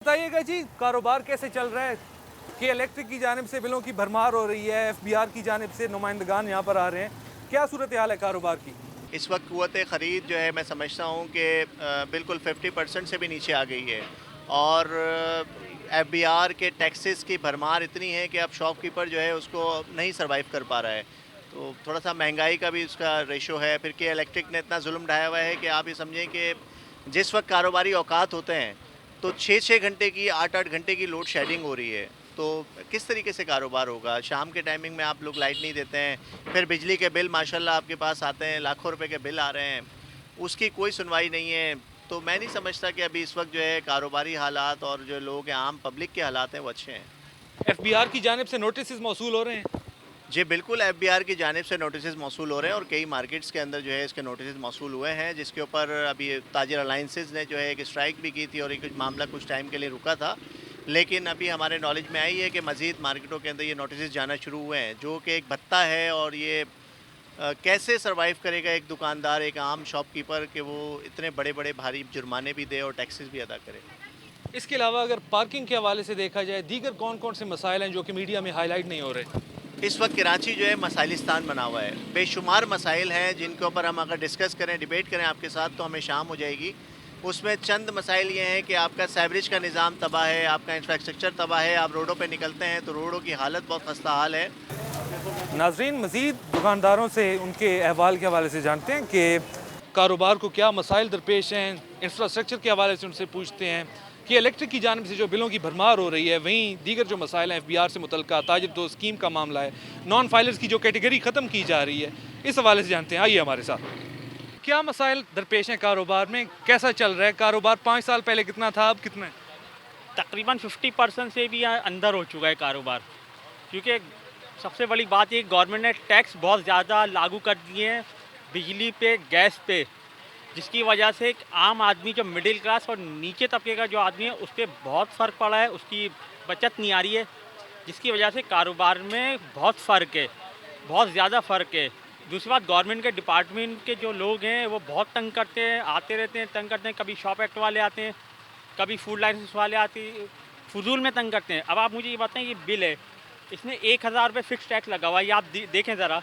बताइएगा जी, कारोबार कैसे चल रहा है कि इलेक्ट्रिक की जानिब से बिलों की भरमार हो रही है, एफबीआर की जानिब से नुमाइंदगान यहाँ पर आ रहे हैं। क्या सूरत हाल है कारोबार की? इस वक्त क़ुव्वत ख़रीद जो है मैं समझता हूँ कि बिल्कुल 50% से भी नीचे आ गई है और एफबीआर के टैक्सेस की भरमार इतनी है कि अब शॉपकीपर जो है उसको नहीं सर्वाइव कर पा रहा है। तो थोड़ा सा महंगाई का भी उसका रेशो है, फिर कि इलेक्ट्रिक ने इतना जुल्म ढाया हुआ है कि आप ये समझें कि जिस वक्त कारोबारी औकात होते हैं तो 6-6 घंटे की 8-8 घंटे की लोड शेडिंग हो रही है। तो किस तरीके से कारोबार होगा? शाम के टाइमिंग में आप लोग लाइट नहीं देते हैं, फिर बिजली के बिल माशाल्लाह आपके पास आते हैं, लाखों रुपए के बिल आ रहे हैं, उसकी कोई सुनवाई नहीं है। तो मैं नहीं समझता कि अभी इस वक्त जो है कारोबारी हालात और जो लोग हैं, आम पब्लिक के हालात हैं वो अच्छे हैं। एफबीआर की जानिब से नोटिस मौसूल हो रहे हैं। जी बिल्कुल, एफबीआर की जानिब से नोटिस मौसूल हो रहे हैं और कई मार्केट्स के अंदर जो है इसके नोटिस मौसूल हुए हैं, जिसके ऊपर अभी ताजिर अलाइंसेस ने जो है एक स्ट्राइक भी की थी और एक मामला कुछ टाइम के लिए रुका था। लेकिन अभी हमारे नॉलेज में आई है कि मज़ीद मार्केटों के अंदर ये नोटिस जाना शुरू हुए हैं, जो कि एक भत्ता है और ये कैसे सर्वाइव करेगा एक दुकानदार, एक आम शॉपकीपर कि वो इतने बड़े-बड़े भारी जुर्माने भी दे और टैक्सेस भी अदा करे। इसके अलावा अगर पार्किंग के हवाले से देखा जाए, दीगर कौन कौन से मसाइल हैं जो कि मीडिया में हाईलाइट नहीं हो रहे? इस वक्त कराची जो है मसाइलिस्तान बना हुआ है, बेशुमार मसाइल हैं जिनके ऊपर हम अगर डिस्कस करें, डिबेट करें आपके साथ तो हमें शाम हो जाएगी। उसमें चंद मसाइल ये हैं कि आपका सीवरेज का निज़ाम तबाह है, आपका इंफ्रास्ट्रक्चर तबाह है, आप रोडों पे निकलते हैं तो रोडों की हालत बहुत खस्ता हाल है। नाजरीन, मज़ीद दुकानदारों से उनके अहवाल के हवाले से जानते हैं कि कारोबार को क्या मसाइल दरपेश हैं। इंफ्रास्ट्रक्चर के हवाले से उनसे पूछते हैं कि इलेक्ट्रिक की जानिब से जो बिलों की भरमार हो रही है, वहीं दीगर जो मसाइल हैं एफबीआर से मुतल्लिक़ ताजिर दो स्कीम का मामला है, नॉन फाइलर्स की जो कैटेगरी ख़त्म की जा रही है, इस हवाले से जानते हैं। आइए हमारे साथ। क्या मसाइल दरपेश हैं कारोबार में, कैसा चल रहा है कारोबार? 5 साल पहले कितना था, अब कितना है? तकरीबन 50% से भी अंदर हो चुका है कारोबार, क्योंकि सबसे बड़ी बात ये गवर्नमेंट ने टैक्स बहुत ज़्यादा लागू कर दिए हैं बिजली पे, गैस पे, जिसकी वजह से एक आम आदमी जो मिडिल क्लास और नीचे तबके का जो आदमी है उस पर बहुत फ़र्क पड़ा है, उसकी बचत नहीं आ रही है, जिसकी वजह से कारोबार में बहुत फ़र्क है, बहुत ज़्यादा फ़र्क है। दूसरी बात, गवर्नमेंट के डिपार्टमेंट के जो लोग हैं वो बहुत तंग करते हैं, आते रहते हैं, तंग करते हैं। कभी शॉप एक्ट वाले आते हैं, कभी फूड लाइसेंस वाले आते हैं, फजूल में तंग करते हैं। अब आप मुझे ये बताएं, ये बिल है, इसमें 1000 रुपये फिक्स टैक्स लगा हुआ है, ये आप देखें ज़रा,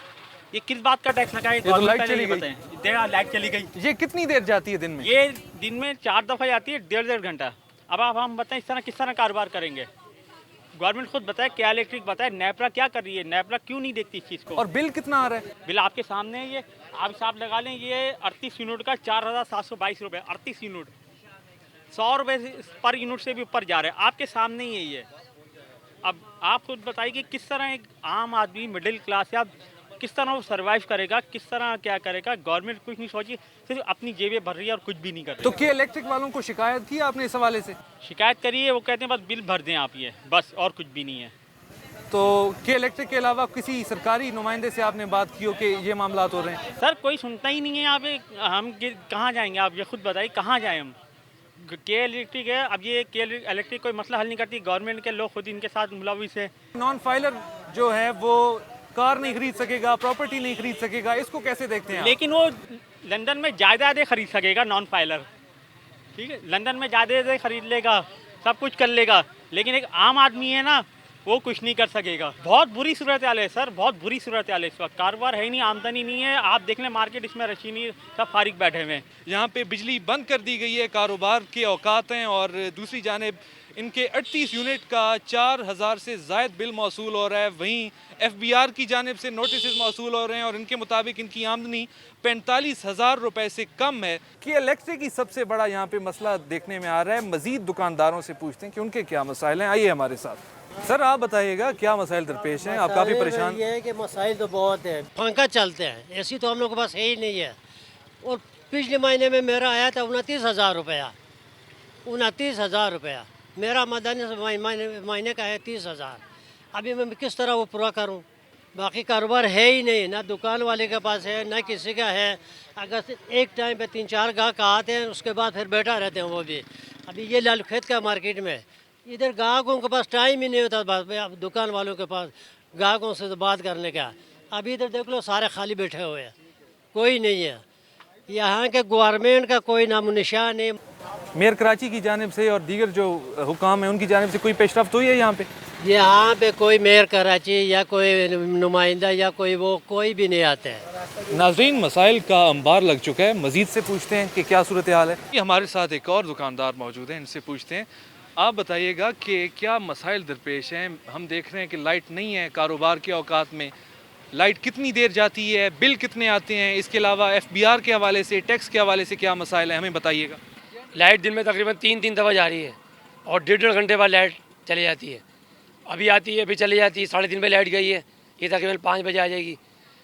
ये किस बात का टैक्स लगा है? तो लाइट चली गई। देखा, लाइट चली गई। ये कितनी देर जाती है दिन में? ये दिन में 4 दफ़ा जाती है, 1.5 घंटा। अब आप हम बताएं इस तरह किस तरह कारोबार करेंगे? गवर्नमेंट खुद बताए, क्या इलेक्ट्रिक बताए, नेपरा क्या कर रही है? नेपरा क्यों नहीं देखती इस चीज़ को? और बिल कितना आ रहा है? बिल आपके सामने है, ये आप हिसाब लगा लें, ये 38 यूनिट का 4722 रुपये, 38 यूनिट, 100 रुपये पर यूनिट से भी ऊपर जा रहा है, आपके सामने ही है ये। अब आप खुद बताइए कि किस तरह एक आम आदमी मिडिल क्लास या किस तरह वो सर्वाइव करेगा, किस तरह क्या करेगा? गवर्नमेंट कुछ नहीं सोची, सिर्फ अपनी जेबें भर रही है और कुछ भी नहीं कर रही। तो क्या इलेक्ट्रिक वालों को शिकायत की आपने इस हवाले से? शिकायत करिए, वो कहते हैं बस बिल भर दें आप, ये बस, और कुछ भी नहीं है। तो क्या इलेक्ट्रिक के अलावा किसी सरकारी नुमाइंदे से आपने बात की हो कि ये मामला हो रहे हैं? सर कोई सुनता ही नहीं है यहाँ पे, हम कहाँ जाएंगे? आप ये खुद बताइए, कहाँ जाएँ हम? के इलेक्ट्रिक है, अब ये के इलेक्ट्रिक कोई मसला हल नहीं करती, गवर्नमेंट के लोग खुद इनके साथ मुलविस है। नॉन फाइलर जो है वो कार नहीं खरीद सकेगा, प्रॉपर्टी नहीं खरीद सकेगा, इसको कैसे देखते हैं आप? लेकिन वो लंदन में जायदादें खरीद सकेगा नॉन फाइलर, ठीक है, लंदन में जायदादें खरीद लेगा, सब कुछ कर लेगा, लेकिन एक आम आदमी है ना, वो कुछ नहीं कर सकेगा। बहुत बुरी सूरत हाल है सर, बहुत बुरी सूरत हाल है इस वक्त। कारोबार है ही नहीं, आमदनी नहीं है, आप देख लें मार्केट, इसमें रशी नहीं, सब फारिग बैठे हुए हैं। यहाँ पे बिजली बंद कर दी गई है, कारोबार के औकात हैं, और दूसरी जानिब इनके 38 यूनिट का 4000 से ज़ायद बिल मौसूल हो रहा है। वहीं एफबीआर की जानिब से नोटिस मौसूल हो रहे हैं और इनके मुताबिक इनकी आमदनी 45,000 रुपये से कम है। कि इलेक्ट्रिक की सबसे बड़ा यहाँ पे मसला देखने में आ रहा है। मज़ीद दुकानदारों से पूछते हैं कि उनके क्या मसाइल हैं। आइए हमारे साथ। सर आप बताइएगा क्या मसाइल दरपेश हैं? आप काफ़ी परेशान। ये है कि मसाइल तो बहुत है, पंखा चलते हैं, एसी तो हम लोग के पास है ही नहीं है। और पिछले महीने में मेरा आया था 29,000 रुपया, 29,000 रुपया मेरा मदनी महीने का है 30,000। अभी मैं किस तरह वो पूरा करूं? बाकी कारोबार है ही नहीं, ना दुकान वाले के पास है, ना किसी का है। अगर एक टाइम पे 3-4 गाहक आते हैं, उसके बाद फिर बैठा रहते हैं वो भी। अभी ये लालखेत का मार्केट में इधर ग्राहकों के पास टाइम ही नहीं होता, अब दुकान वालों के पास ग्राहकों से तो बात करने का। अभी इधर देख लो, सारे खाली बैठे हुए हैं, कोई नहीं है। यहाँ के गवर्नमेंट का कोई नामो निशान नहीं। मेयर कराची की जानिब से और दीगर जो हुकाम हैं उनकी जानिब से कोई पेशरफ्त हुई है यहाँ पे? यहाँ पे कोई मेयर कराची या कोई नुमाइंदा या कोई भी नहीं आते हैं। नाजरीन, मसाइल का अंबार लग चुका है। मज़ीद से पूछते हैं कि क्या सूरत हाल है। हमारे साथ एक और दुकानदार मौजूद हैं, इनसे पूछते हैं। आप बताइएगा कि क्या मसाइल दरपेश हैं। हम देख रहे हैं कि लाइट नहीं है कारोबार के औकात में, लाइट कितनी देर जाती है, बिल कितने आते हैं, इसके अलावा FBR के हवाले से, टैक्स के हवाले से क्या मसाइल हैं, हमें बताइएगा। लाइट दिन में तकरीबन 3 दफ़ा जा रही है और 1.5 घंटे बाद लाइट चली जाती है। अभी आती है, अभी चली जाती है। 3:30 पे लाइट गई है, ये तकरीबन 5 बजे आ जाएगी।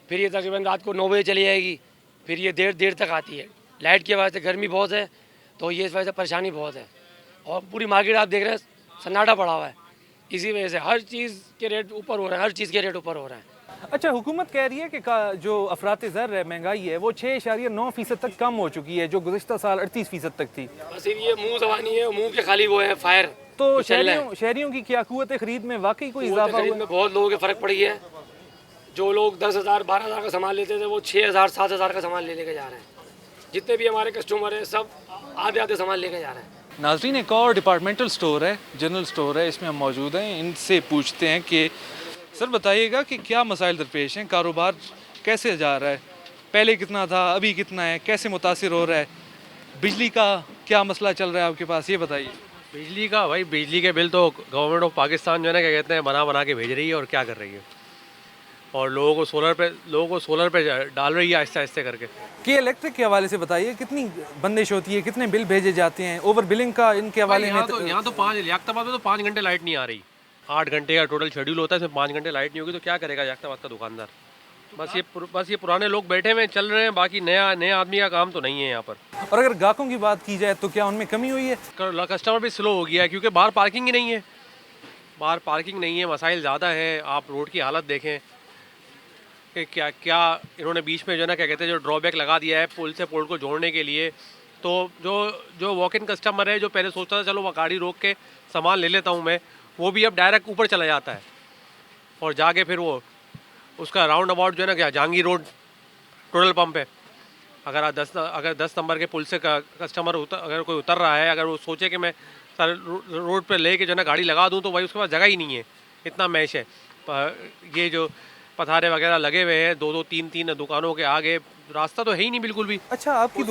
फिर ये तकरीबन रात को 9 बजे चली जाएगी। फिर ये देर तक आती है। लाइट की वजह से गर्मी बहुत है, तो ये इस वजह से परेशानी बहुत है। और पूरी मार्केट आप देख रहे हैं सन्नाटा पड़ा हुआ है। इसी वजह से हर चीज़ के रेट ऊपर हो रहे हैं, हर चीज़ के रेट ऊपर हो रहे हैं। अच्छा, हुकूमत कह रही है कि जो अफरात ज़र है, महंगाई है, वो 6.9% तक कम हो चुकी है, जो गुज़श्ता साल 38% तक थी। बस ये मुँह जबानी है, मुँह के खाली वो है फायर। तो शहरियों की क्या कुव्वत खरीद में वाकई कोई इजाफा हुआ? में बहुत लोगों के फ़र्क पड़ी है। जो लोग 10,000 12,000 का सामान लेते थे, वो 6,000 7,000 का सामान लेके जा रहे हैं। जितने भी हमारे कस्टमर हैं, सब आधे सामान लेके जा रहे हैं। नाजरीन, एक और डिपार्टमेंटल स्टोर है, जनरल स्टोर है, इसमें हम मौजूद हैं। इनसे पूछते हैं कि सर बताइएगा कि क्या मसाइल दरपेश हैं, कारोबार कैसे जा रहा है, पहले कितना था, अभी कितना है, कैसे मुतासिर हो रहा है, बिजली का क्या मसला चल रहा है आपके पास, ये बताइए। बिजली का भाई, बिजली के बिल तो गवर्नमेंट ऑफ पाकिस्तान जो है ना, क्या कहते हैं, बना के भेज रही है और क्या कर रही है, और लोगों को सोलर पे डाल रही है आहिस्ते आहिस्ते करके। कि इलेक्ट्रिक के हवाले से बताइए, कितनी बंदिश होती है, कितने बिल भेजे जाते हैं, ओवर बिलिंग का इनके हवाले में? यहाँ तो 5 याख्ताबाद में तो 5 घंटे लाइट नहीं आ रही। 8 घंटे का टोटल शेड्यूल होता है, इसमें 5 घंटे लाइट नहीं होगी तो क्या करेगा याख्ताबाद का दुकानदार? बस ये पुराने लोग बैठे हुए चल रहे हैं, बाकी नए आदमी का काम तो नहीं है यहाँ पर। और अगर ग्राहकों की बात की जाए तो क्या उनमें कमी हुई है? कस्टमर भी स्लो हो गया है क्योंकि बाहर पार्किंग ही नहीं है। मसाइल ज़्यादा है। आप रोड की हालत देखें कि क्या इन्होंने बीच में जो है ना, क्या कहते हैं, जो ड्रॉबैक लगा दिया है पुल से पोल को जोड़ने के लिए। तो जो वॉक इन कस्टमर है, जो पहले सोचता था चलो वो गाड़ी रोक के सामान ले लेता हूँ मैं, वो भी अब डायरेक्ट ऊपर चला जाता है और जाके फिर वो उसका राउंड अबाउट जो है ना, क्या जहांगीर रोड टोटल पंप है। अगर 10 नंबर के पुल से कस्टमर अगर कोई उतर रहा है, अगर वो सोचे कि मैं सर रोड पे लेके जो है ना गाड़ी लगा दूँ, तो भाई उसके पास जगह ही नहीं है, इतना मैश है। ये जो पथारे वगैरह लगे हुए हैं 2-2 3-3 दुकानों के आगे, रास्ता तो है ही नहीं बिल्कुल भी। अच्छा, आपकी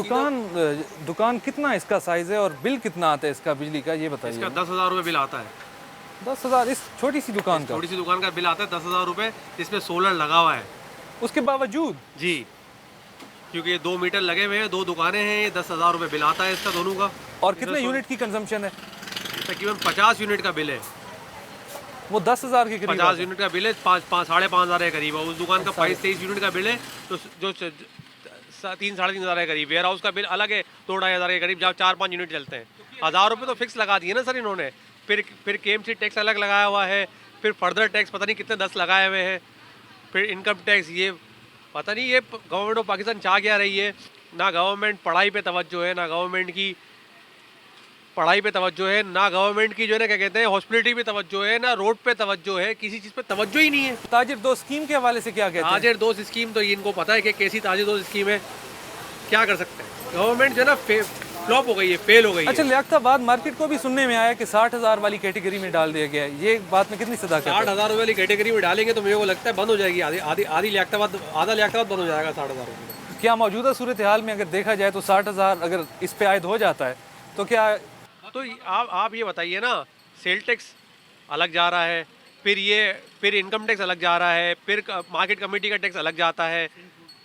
दुकान कितना इसका साइज़ है और बिल कितना आता है इसका बिजली का, ये बताइए। इसका 10,000 रुपये बिल आता है। 10,000 इस छोटी सी दुकान का बिल आता है 10,000 रुपये। इसमें सोलर लगा हुआ है उसके बावजूद जी, क्योंकि 2 मीटर लगे हुए हैं, 2 दुकानें हैं, 10,000 रुपये बिल आता है इसका दोनों का। और कितने यूनिट की कंजम्पशन है? तकरीबन 50 यूनिट का बिल है। वो 10,000 के करीब 50 यूनिट का बिल है, 5,500 के करीब है। उस दुकान का 22-23 यूनिट का बिल है, तो जो 3-3,500 के करीब। वेयर हाउस का बिल अलग है 2-2,500 के करीब, जहाँ 4-5 यूनिट चलते हैं। 1,000 रुपये तो फिक्स लगा दिए ना सर इन्होंने। फिर KMC टैक्स अलग लगाया हुआ है, फिर फर्दर टैक्स पता नहीं कितने 10 लगाए हुए हैं, फिर इनकम टैक्स। ये पता नहीं ये गवर्नमेंट ऑफ पाकिस्तान चाह क्या रही है। ना गवर्नमेंट पढ़ाई पे तवज्जो है, ना गवर्नमेंट की पढ़ाई पे तवज्जो है, ना गवर्नमेंट की जो है ना, क्या कहते हैं, हॉस्पिटलिटी पे तवज्जो है, ना रोड पे तवज्जो है, किसी चीज़ पे तवज्जो ही नहीं है। ताजिर दोस्त स्कीम के हवाले से क्या कहते हैं? ताजिर दोस्त स्कीम तो इनको पता है कि कैसी ताजिर दोस्त स्कीम है, क्या कर सकते हैं। गवर्नमेंट जो है ना फ्लॉप हो गई है, फेल हो गई है। अच्छा, लियाकताबाद मार्केट को भी सुनने में आया कि 60,000 वाली कैटेगरी में डाल दिया गया है, ये बात में कितनी सदाकत है? 60,000 रुपये वाली कैटेगरी में डालेंगे तो मुझे को लगता है बंद हो जाएगी आधी लियाकताबाद, आधा लियाकताबाद बंद हो जाएगा 60,000 रुपये। क्या मौजूदा सूरत हाल में अगर देखा जाए तो 60,000 अगर इस पे आयद हो जाता है तो क्या? तो आप ये बताइए ना, सेल टैक्स अलग जा रहा है, फिर इनकम टैक्स अलग जा रहा है, फिर मार्केट कमेटी का टैक्स अलग जाता है,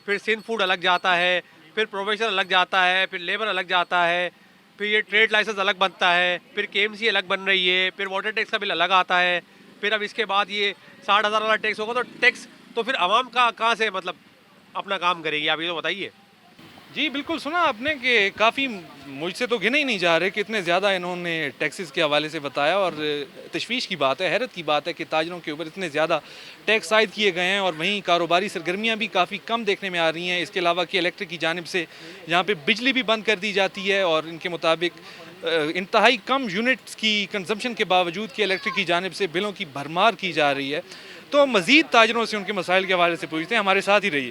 फिर सिंध फूड अलग जाता है, फिर प्रोफेशन अलग जाता है, फिर लेबर अलग जाता है, फिर ये ट्रेड लाइसेंस अलग बनता है, फिर KMC अलग बन रही है, फिर वाटर टैक्स का बिल अलग आता है, फिर अब इसके बाद ये 60,000 वाला टैक्स होगा, तो टैक्स तो फिर आवाम का कहाँ से मतलब अपना काम करेगी, आप ये तो बताइए। जी बिल्कुल, सुना आपने कि काफ़ी, मुझसे तो गिने ही नहीं जा रहे कि इतने ज़्यादा इन्होंने टैक्सेस के हवाले से बताया। और तशवीश की बात है, हैरत की बात है कि ताजरों के ऊपर इतने ज़्यादा टैक्स आयद किए गए हैं और वहीं कारोबारी सरगर्मियाँ भी काफ़ी कम देखने में आ रही हैं। इसके अलावा कि इलेक्ट्रिक की जानिब से यहाँ पे बिजली भी बंद कर दी जाती है और इनके मुताबिक इंतहाई कम यूनिट्स की कंजम्पशन के बावजूद कि इलेक्ट्रिक की जानिब से बिलों की भरमार की जा रही है। तो मज़ीद ताजरों से उनके मसाइल के हवाले से पूछते हैं, हमारे साथ ही रहिए।